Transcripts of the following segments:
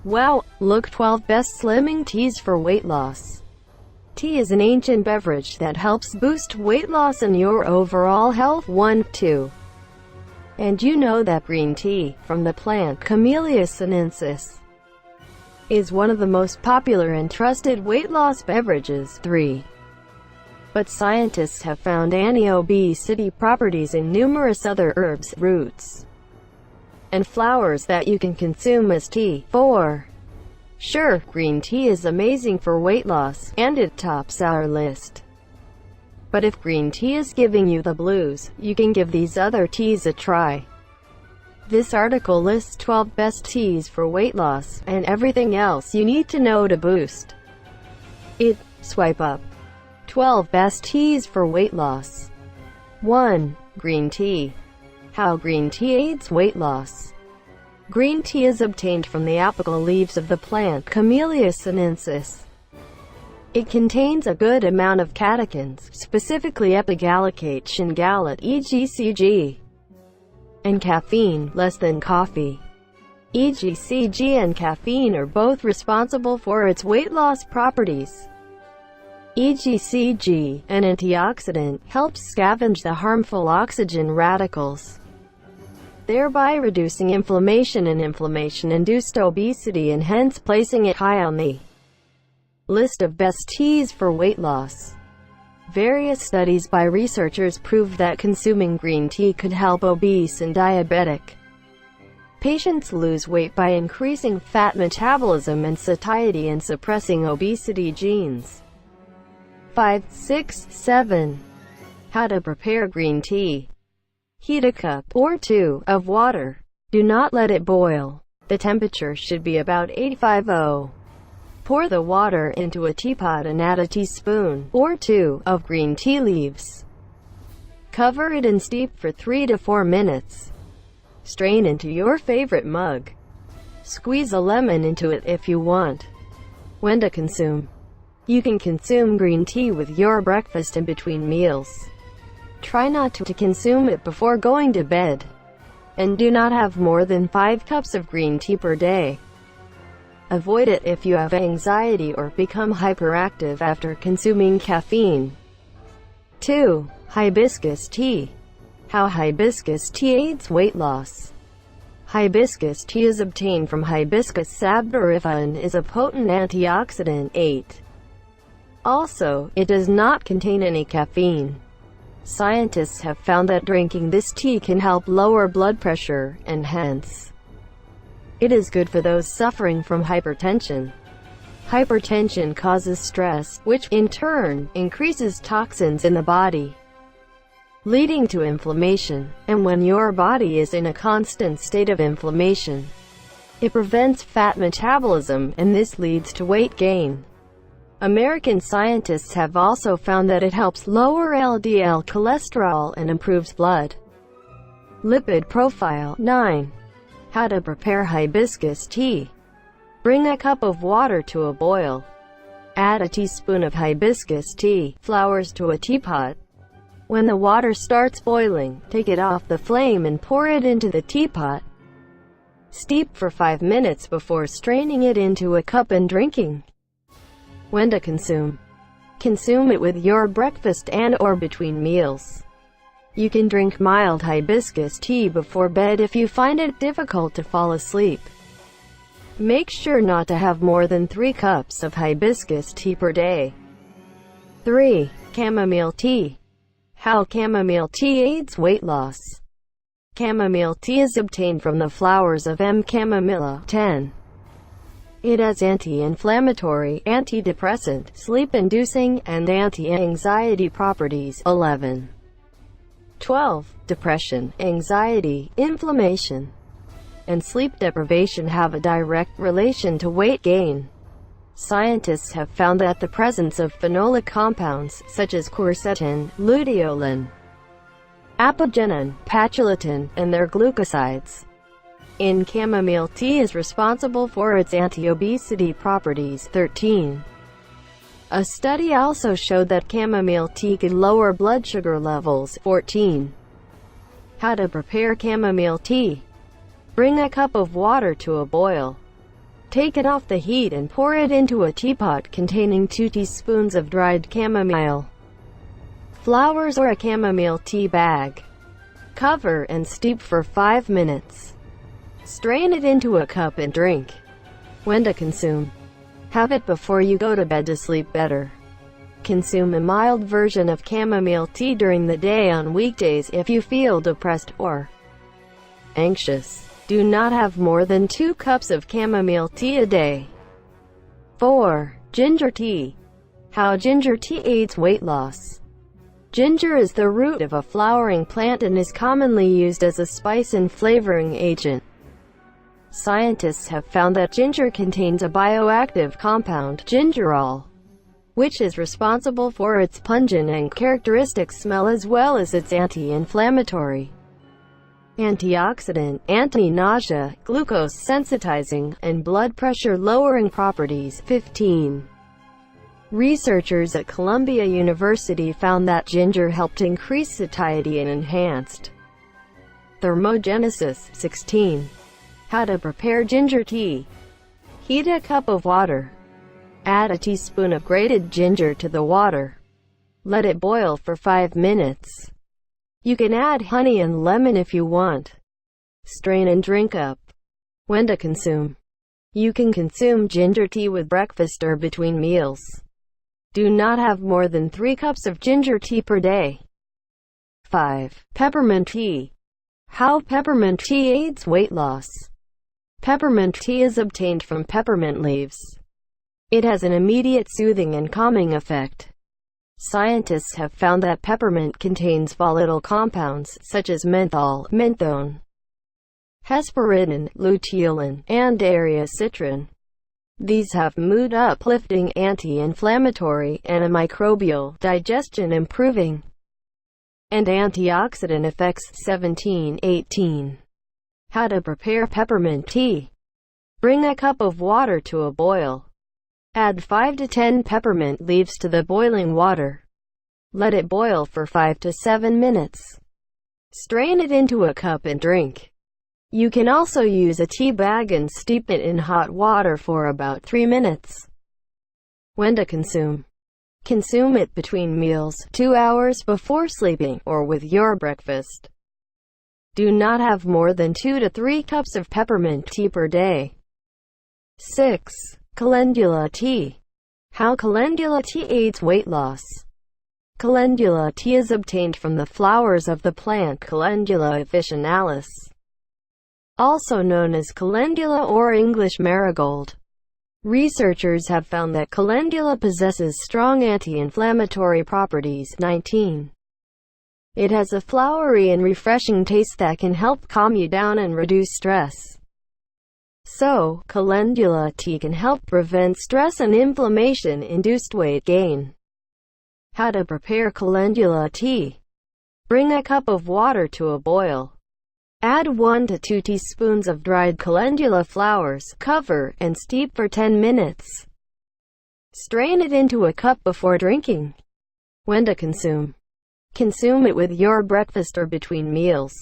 Wow, look, 12 best slimming teas for weight loss. Tea is an ancient beverage that helps boost weight loss and your overall health. 1, 2. And you know that green tea, from the plant Camellia sinensis, is one of the most popular and trusted weight loss beverages. 3. But scientists have found anti-obesity properties in numerous other herbs, roots, and flowers that you can consume as tea. 4. Sure, green tea is amazing for weight loss, and it tops our list. But if green tea is giving you the blues, you can give these other teas a try. This article lists 12 best teas for weight loss, and everything else you need to know to boost it. Swipe up. 12 best teas for weight loss. 1. Green tea. How green tea aids weight loss. Green tea is obtained from the apical leaves of the plant Camellia sinensis. It contains a good amount of catechins, specifically epigallocate, shingalate, EGCG, and caffeine, less than coffee. EGCG and caffeine are both responsible for its weight loss properties. EGCG, an antioxidant, helps scavenge the harmful oxygen radicals, thereby reducing inflammation and inflammation-induced obesity, and hence placing it high on the list of best teas for weight loss. Various studies by researchers proved that consuming green tea could help obese and diabetic patients lose weight by increasing fat metabolism and satiety and suppressing obesity genes. 5, 6, 7. How to prepare green tea. Heat a cup or 2 of water. Do not let it boil. The temperature should be about 85°. Pour the water into a teapot and add a teaspoon or 2 of green tea leaves. Cover it and steep for 3 to 4 minutes. Strain into your favorite mug. Squeeze a lemon into it if you want. When to consume. You can consume green tea with your breakfast in between meals. Try not to consume it before going to bed. And do not have more than 5 cups of green tea per day. Avoid it if you have anxiety or become hyperactive after consuming caffeine. 2. Hibiscus tea. How hibiscus tea aids weight loss. Hibiscus tea is obtained from Hibiscus sabdariffa and is a potent antioxidant. 8. Also, it does not contain any caffeine. Scientists have found that drinking this tea can help lower blood pressure, and hence, it is good for those suffering from hypertension. Hypertension causes stress, which, in turn, increases toxins in the body, leading to inflammation. And when your body is in a constant state of inflammation, it prevents fat metabolism, and this leads to weight gain. American scientists have also found that it helps lower LDL cholesterol and improves blood lipid profile. 9. How to prepare hibiscus tea. Bring a cup of water to a boil. Add a teaspoon of hibiscus tea flowers to a teapot. When the water starts boiling, take it off the flame and pour it into the teapot. Steep for 5 minutes before straining it into a cup and drinking. When to consume. Consume it with your breakfast and/or between meals. You can drink mild hibiscus tea before bed if you find it difficult to fall asleep. Make sure not to have more than 3 cups of hibiscus tea per day. 3. Chamomile tea. How chamomile tea aids weight loss. Chamomile tea is obtained from the flowers of M. chamomilla. 10. It has anti-inflammatory, antidepressant, sleep-inducing, and anti-anxiety properties. 11. 12. Depression, anxiety, inflammation, and sleep deprivation have a direct relation to weight gain. Scientists have found that the presence of phenolic compounds, such as quercetin, luteolin, apogenin, pachylatin, and their glucosides, in chamomile tea is responsible for its anti-obesity properties. 13. A study also showed that chamomile tea could lower blood sugar levels. 14. How to prepare chamomile tea. Bring a cup of water to a boil. Take it off the heat and pour it into a teapot containing 2 teaspoons of dried chamomile flowers or a chamomile tea bag. Cover and steep for 5 minutes. Strain it into a cup and drink. When to consume? Have it before you go to bed to sleep better. Consume a mild version of chamomile tea during the day on weekdays if you feel depressed or anxious. Do not have more than 2 cups of chamomile tea a day. 4. Ginger tea. How ginger tea aids weight loss. Ginger is the root of a flowering plant and is commonly used as a spice and flavoring agent. Scientists have found that ginger contains a bioactive compound, gingerol, which is responsible for its pungent and characteristic smell as well as its anti-inflammatory, antioxidant, anti-nausea, glucose sensitizing, and blood pressure lowering properties. 15. Researchers at Columbia University found that ginger helped increase satiety and enhanced thermogenesis. 16. How to prepare ginger tea. Heat a cup of water. Add a teaspoon of grated ginger to the water. Let it boil for 5 minutes. You can add honey and lemon if you want. Strain and drink up. When to consume? You can consume ginger tea with breakfast or between meals. Do not have more than 3 cups of ginger tea per day. 5. Peppermint tea. How peppermint tea aids weight loss. Peppermint tea is obtained from peppermint leaves. It has an immediate soothing and calming effect. Scientists have found that peppermint contains volatile compounds such as menthol, menthone, hesperidin, luteolin, and ariacitrin. These have mood-uplifting, anti-inflammatory, antimicrobial, digestion-improving, and antioxidant effects. 17. 18. How to prepare peppermint tea. Bring a cup of water to a boil. Add 5 to 10 peppermint leaves to the boiling water. Let it boil for 5 to 7 minutes. Strain it into a cup and drink. You can also use a tea bag and steep it in hot water for about 3 minutes. When to consume? Consume it between meals, 2 hours before sleeping, or with your breakfast. Do not have more than 2 to 3 cups of peppermint tea per day. 6. Calendula tea. How calendula tea aids weight loss. Calendula tea is obtained from the flowers of the plant Calendula officinalis, also known as calendula or English marigold. Researchers have found that calendula possesses strong anti-inflammatory properties. 19. It has a flowery and refreshing taste that can help calm you down and reduce stress. So, calendula tea can help prevent stress and inflammation-induced weight gain. How to prepare calendula tea. Bring a cup of water to a boil. Add 1 to 2 teaspoons of dried calendula flowers, cover, and steep for 10 minutes. Strain it into a cup before drinking. When to consume? Consume it with your breakfast or between meals.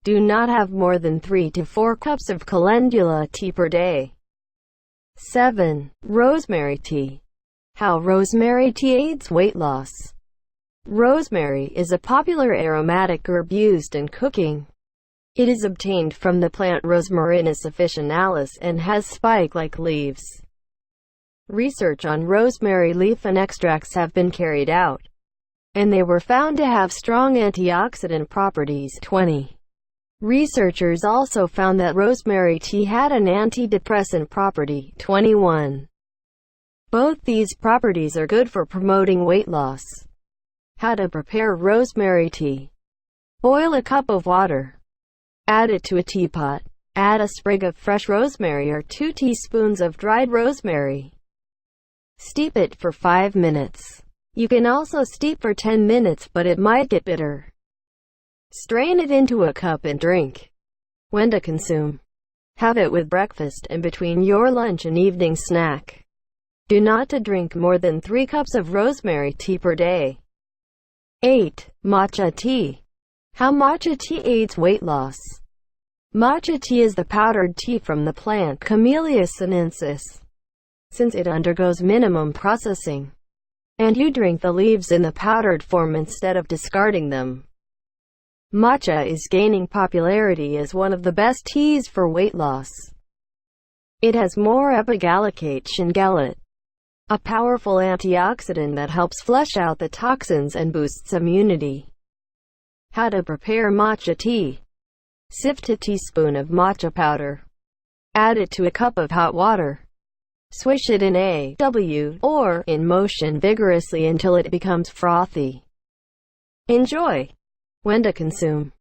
Do not have more than 3 to 4 cups of calendula tea per day. 7. Rosemary tea. How rosemary tea aids weight loss. Rosemary is a popular aromatic herb used in cooking. It is obtained from the plant Rosmarinus officinalis and has spike-like leaves. Research on rosemary leaf and extracts have been carried out, and they were found to have strong antioxidant properties. 20. Researchers also found that rosemary tea had an antidepressant property. 21. Both these properties are good for promoting weight loss. How to prepare rosemary tea. Boil a cup of water. Add it to a teapot. Add a sprig of fresh rosemary or 2 teaspoons of dried rosemary. Steep it for 5 minutes. You can also steep for 10 minutes, but it might get bitter. Strain it into a cup and drink. When to consume? Have it with breakfast and between your lunch and evening snack. Do not to drink more than 3 cups of rosemary tea per day. 8. Matcha tea. How matcha tea aids weight loss. Matcha tea is the powdered tea from the plant Camellia sinensis. Since it undergoes minimum processing, and you drink the leaves in the powdered form instead of discarding them, matcha is gaining popularity as one of the best teas for weight loss. It has more epigallocate shingellate, a powerful antioxidant that helps flush out the toxins and boosts immunity. How to prepare matcha tea. Sift a teaspoon of matcha powder. Add it to a cup of hot water. Swish it in or in motion vigorously until it becomes frothy. Enjoy. When to consume.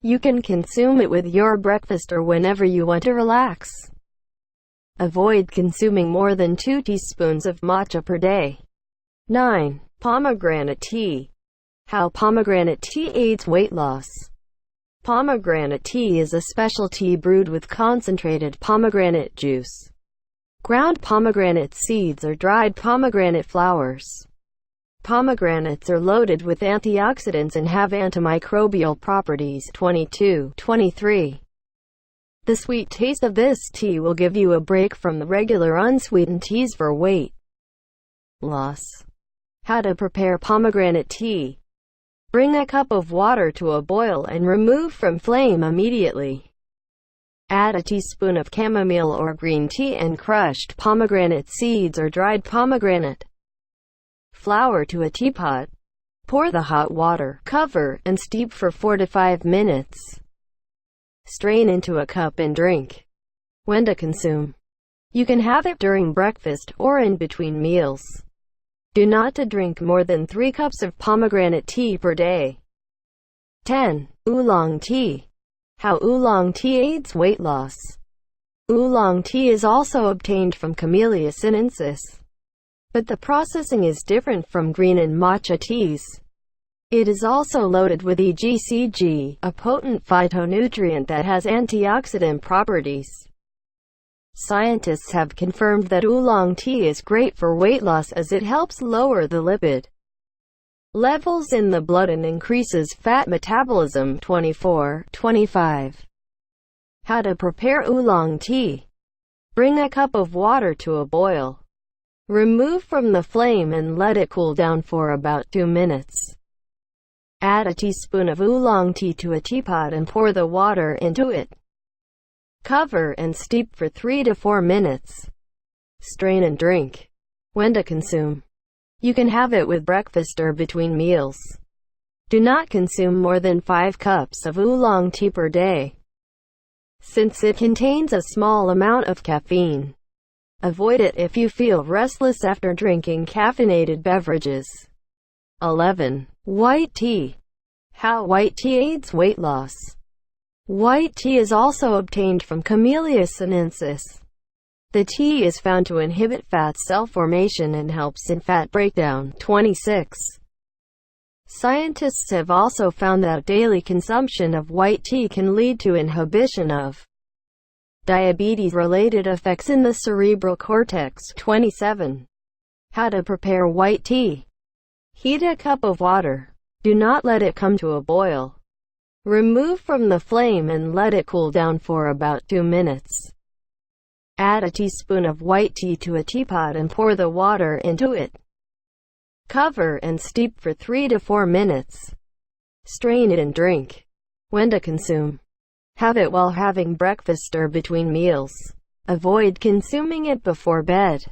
You can consume it with your breakfast or whenever you want to relax. Avoid consuming more than 2 teaspoons of matcha per day. 9. Pomegranate tea. How pomegranate tea aids weight loss. Pomegranate tea is a special tea brewed with concentrated pomegranate juice, ground pomegranate seeds or dried pomegranate flowers. Pomegranates are loaded with antioxidants and have antimicrobial properties. 23. The sweet taste of this tea will give you a break from the regular unsweetened teas for weight loss. How to prepare pomegranate tea. Bring a cup of water to a boil and remove from flame immediately. Add a teaspoon of chamomile or green tea and crushed pomegranate seeds or dried pomegranate flower to a teapot. Pour the hot water, cover, and steep for 4 to 5 minutes. Strain into a cup and drink. When to consume. You can have it during breakfast or in between meals. Do not to drink more than 3 cups of pomegranate tea per day. 10. Oolong tea. How oolong tea aids weight loss. Oolong tea is also obtained from Camellia sinensis, but the processing is different from green and matcha teas. It is also loaded with EGCG, a potent phytonutrient that has antioxidant properties. Scientists have confirmed that oolong tea is great for weight loss as it helps lower the lipid levels in the blood and increases fat metabolism. 25. How to prepare oolong tea. Bring a cup of water to a boil. Remove from the flame and let it cool down for about 2 minutes. Add a teaspoon of oolong tea to a teapot and pour the water into it. Cover and steep for 3 to 4 minutes. Strain and drink. When to consume. You can have it with breakfast or between meals. Do not consume more than 5 cups of oolong tea per day, since it contains a small amount of caffeine. Avoid it if you feel restless after drinking caffeinated beverages. 11. White tea. How white tea aids weight loss. White tea is also obtained from Camellia sinensis. The tea is found to inhibit fat cell formation and helps in fat breakdown. 26. Scientists have also found that daily consumption of white tea can lead to inhibition of diabetes-related effects in the cerebral cortex. 27. How to prepare white tea. Heat a cup of water. Do not let it come to a boil. Remove from the flame and let it cool down for about 2 minutes. Add a teaspoon of white tea to a teapot and pour the water into it. Cover and steep for 3 to 4 minutes. Strain it and drink. When to consume. Have it while having breakfast or between meals. Avoid consuming it before bed.